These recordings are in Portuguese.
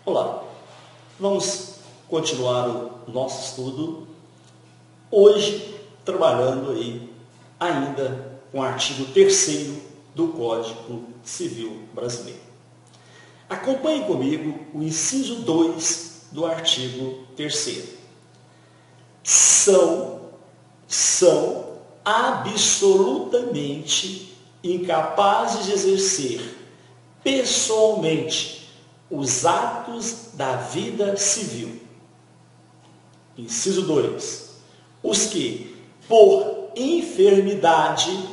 Olá, vamos continuar o nosso estudo, hoje trabalhando ainda com o artigo 3º do Código Civil Brasileiro. Acompanhe comigo o inciso 2 do artigo 3º. São absolutamente incapazes de exercer pessoalmente os atos da vida civil. Inciso 2. Os que, por enfermidade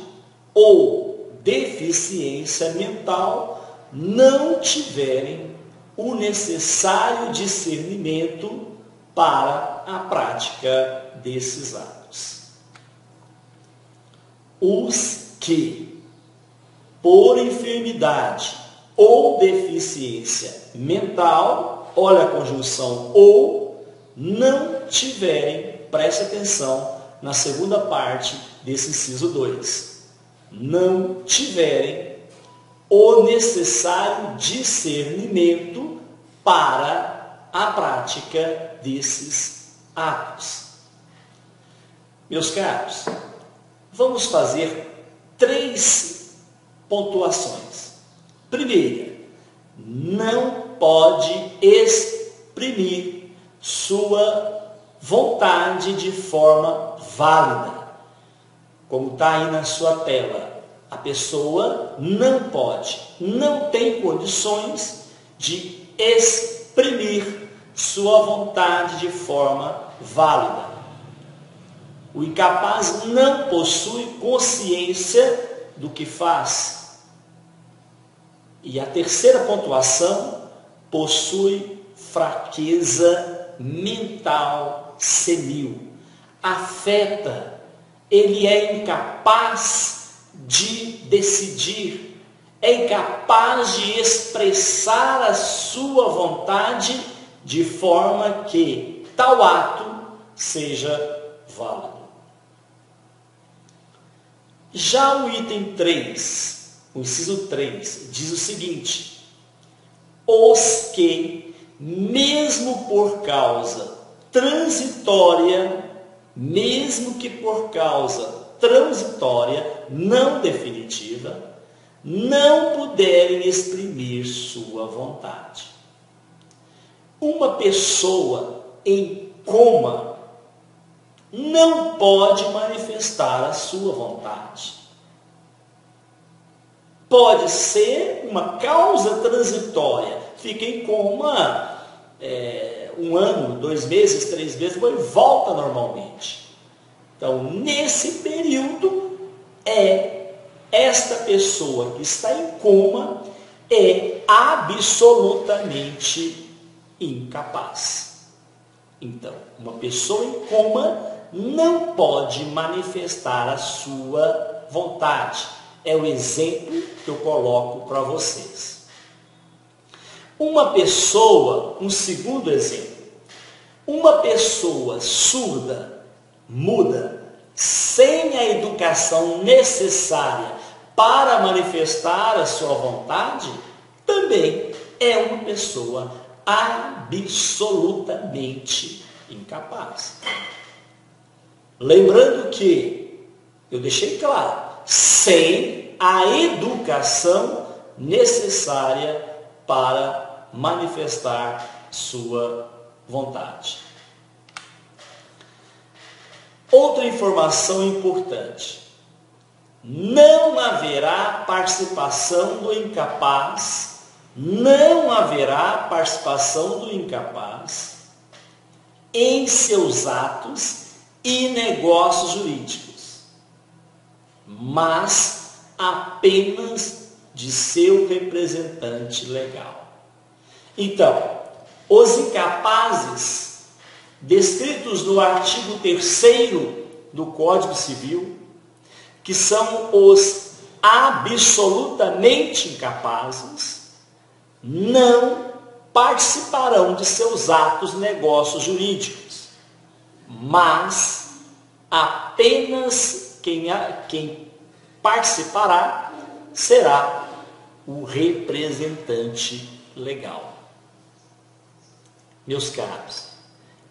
ou deficiência mental, não tiverem o necessário discernimento para a prática desses atos. Os que, por enfermidade ou deficiência mental, olha a conjunção ou, não tiverem, preste atenção na segunda parte desse inciso 2, não tiverem o necessário discernimento para a prática desses atos. Meus caros, vamos fazer 3 pontuações. Primeira, não pode exprimir sua vontade de forma válida. Como está aí na sua tela, a pessoa não pode, não tem condições de exprimir sua vontade de forma válida. O incapaz não possui consciência do que faz. E a terceira pontuação, possui fraqueza mental senil. Afeta, ele é incapaz de decidir, é incapaz de expressar a sua vontade de forma que tal ato seja válido. Já o item 3, o inciso 3, diz o seguinte: os que, mesmo por causa transitória, não definitiva, não puderem exprimir sua vontade. Uma pessoa em coma não pode manifestar a sua vontade. Pode ser uma causa transitória, fica em coma 1 ano, 2 meses, 3 meses, depois volta normalmente. Então, nesse período, esta pessoa que está em coma é absolutamente incapaz. Então, uma pessoa em coma não pode manifestar a sua vontade. É o exemplo que eu coloco para vocês. Uma pessoa, um segundo exemplo, uma pessoa surda, muda, sem a educação necessária para manifestar a sua vontade, também é uma pessoa absolutamente incapaz. Lembrando que, eu deixei claro, sem a educação necessária para manifestar sua vontade. Outra informação importante: não haverá participação do incapaz, em seus atos e negócios jurídicos, mas apenas de seu representante legal. Então, os incapazes descritos no artigo 3º do Código Civil, que são os absolutamente incapazes, não participarão de seus atos, negócios jurídicos, mas apenas quem participará será o representante legal. Meus caros,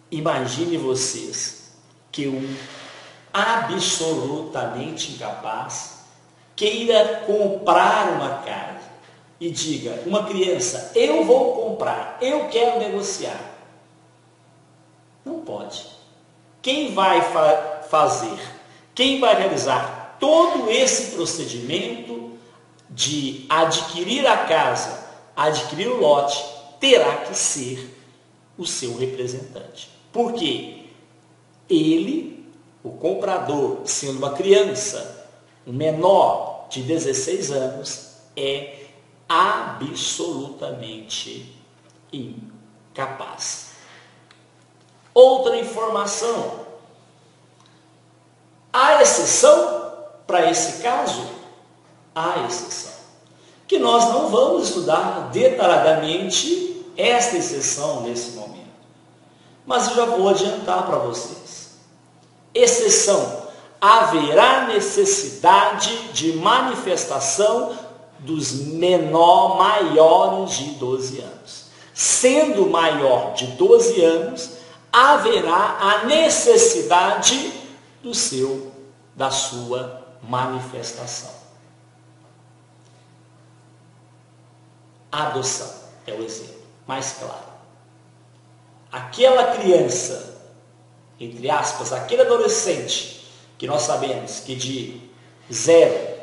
imagine vocês que um absolutamente incapaz queira comprar uma casa e diga, uma criança, eu vou comprar, eu quero negociar. Não pode. Quem vai fazer, quem vai realizar todo esse procedimento de adquirir a casa, adquirir o lote, terá que ser o seu representante. Por quê? Ele, o comprador, sendo uma criança, um menor de 16 anos, é absolutamente incapaz. Outra informação. Há exceção para esse caso? Há exceção. Que nós não vamos estudar detalhadamente esta exceção nesse momento. Mas eu já vou adiantar para vocês. Exceção. Haverá necessidade de manifestação dos maiores de 12 anos. Sendo maior de 12 anos, haverá a necessidade da sua manifestação. Adoção é o exemplo mais claro. Aquela criança, entre aspas, aquele adolescente, que nós sabemos que de 0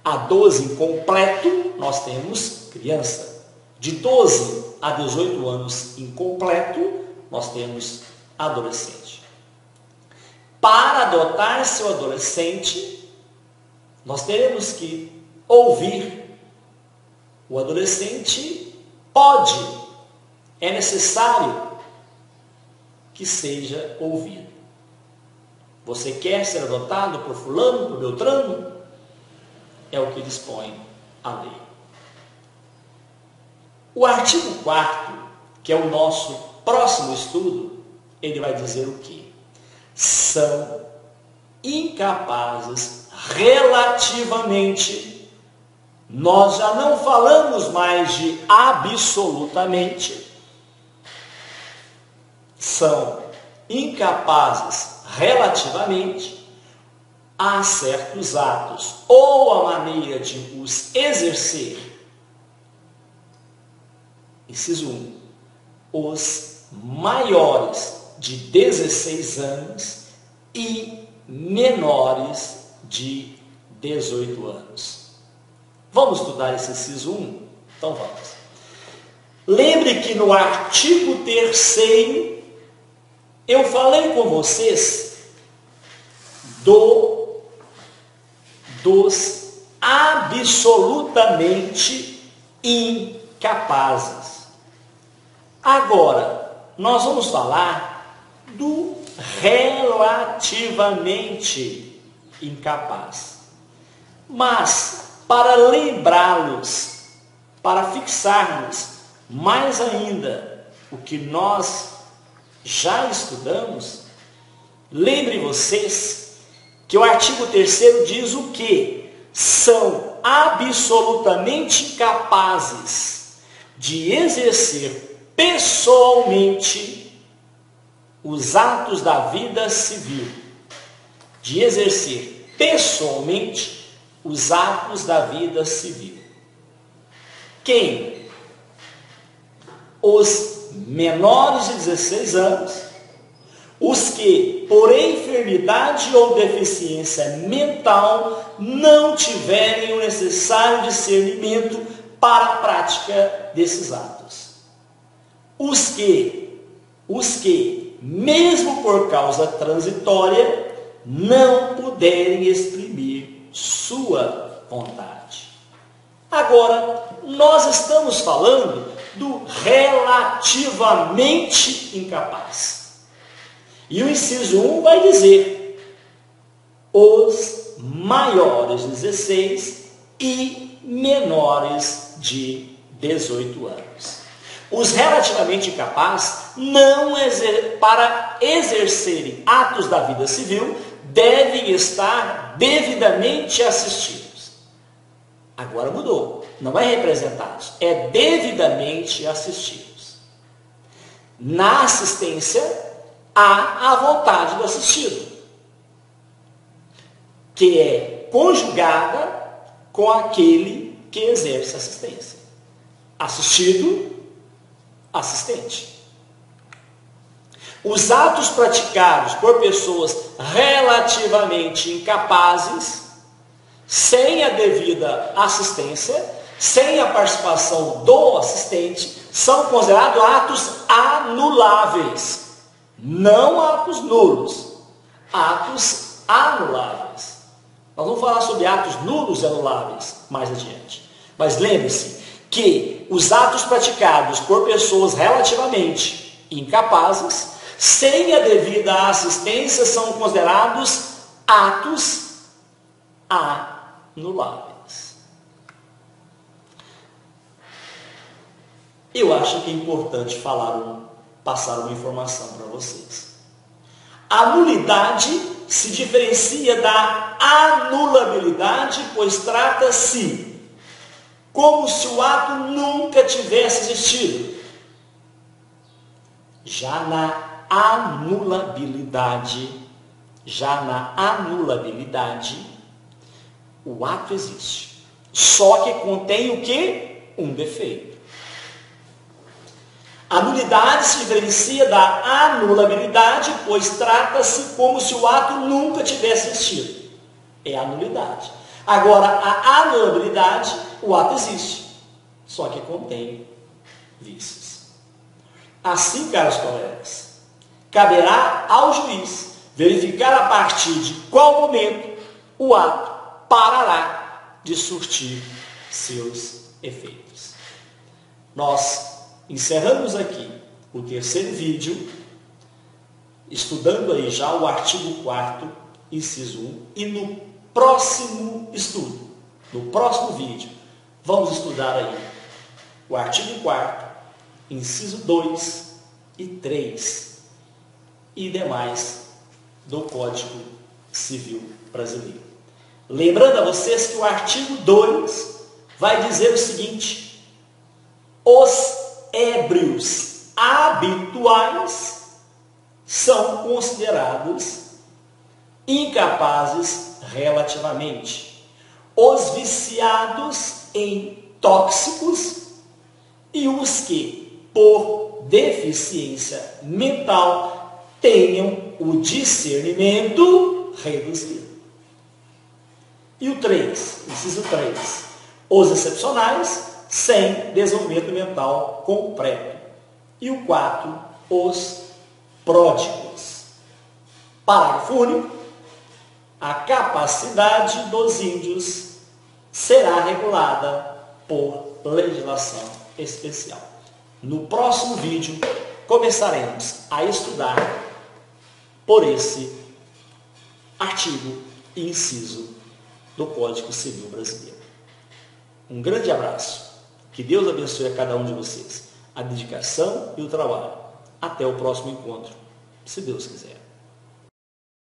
a 12 incompleto, nós temos criança. De 12 a 18 anos incompleto, nós temos adolescente. Para adotar seu adolescente, nós teremos que ouvir. O adolescente pode, é necessário que seja ouvido. Você quer ser adotado por fulano, por beltrano? É o que dispõe a lei. O artigo 4º, que é o nosso próximo estudo, ele vai dizer o quê? São incapazes relativamente. Nós já não falamos mais de absolutamente. São incapazes relativamente a certos atos ou a maneira de os exercer. Inciso 1. Os maiores de 16 anos e menores de 18 anos. Vamos estudar esse inciso 1? Então vamos. Lembre que no artigo 3º eu falei com vocês dos absolutamente incapazes. Agora, nós vamos falar do relativamente incapaz. Mas, para lembrá-los, para fixarmos mais ainda o que nós já estudamos, lembre vocês que o artigo 3º diz o quê? São absolutamente capazes de exercer pessoalmente os atos da vida civil, de exercer pessoalmente os atos da vida civil. Quem? Os menores de 16 anos, os que, por enfermidade ou deficiência mental, não tiverem o necessário discernimento para a prática desses atos. Os que, mesmo por causa transitória, não puderem exprimir sua vontade. Agora, nós estamos falando do relativamente incapaz. E o inciso 1 vai dizer os maiores de 16 e menores de 18 anos. Os relativamente incapazes, para exercerem atos da vida civil, devem estar devidamente assistidos. Agora mudou. Não é representados, é devidamente assistidos. Na assistência, há a vontade do assistido, que é conjugada com aquele que exerce assistência. Assistido, assistente. Os atos praticados por pessoas relativamente incapazes, sem a devida assistência, sem a participação do assistente, são considerados atos anuláveis. Não atos nulos, atos anuláveis. Nós vamos falar sobre atos nulos e anuláveis mais adiante. Mas lembre-se que os atos praticados por pessoas relativamente incapazes, sem a devida assistência, são considerados atos anuláveis. Eu acho que é importante passar uma informação para vocês. A nulidade se diferencia da anulabilidade, pois trata-se como se o ato nunca tivesse existido. Já na anulabilidade, o ato existe. Só que contém o quê? Um defeito. A nulidade se diferencia da anulabilidade, pois trata-se como se o ato nunca tivesse existido. É a nulidade. Agora, a anulabilidade, o ato existe, só que contém vícios. Assim, caros colegas, caberá ao juiz verificar a partir de qual momento o ato parará de surtir seus efeitos. Nós encerramos aqui o terceiro vídeo, estudando aí já o artigo 4º, inciso 1, e no próximo estudo, no próximo vídeo, vamos estudar aí o artigo 4º, inciso 2 e 3 e demais do Código Civil Brasileiro. Lembrando a vocês que o artigo 2 vai dizer o seguinte: os ébrios habituais são considerados incapazes relativamente. Os viciados em tóxicos e os que, por deficiência mental, tenham o discernimento reduzido. E o 3, inciso 3, os excepcionais sem desenvolvimento mental completo. E o 4, os pródigos. Parágrafo único. A capacidade dos índios será regulada por legislação especial. No próximo vídeo, começaremos a estudar por esse artigo e inciso do Código Civil Brasileiro. Um grande abraço. Que Deus abençoe a cada um de vocês. A dedicação e o trabalho. Até o próximo encontro, se Deus quiser.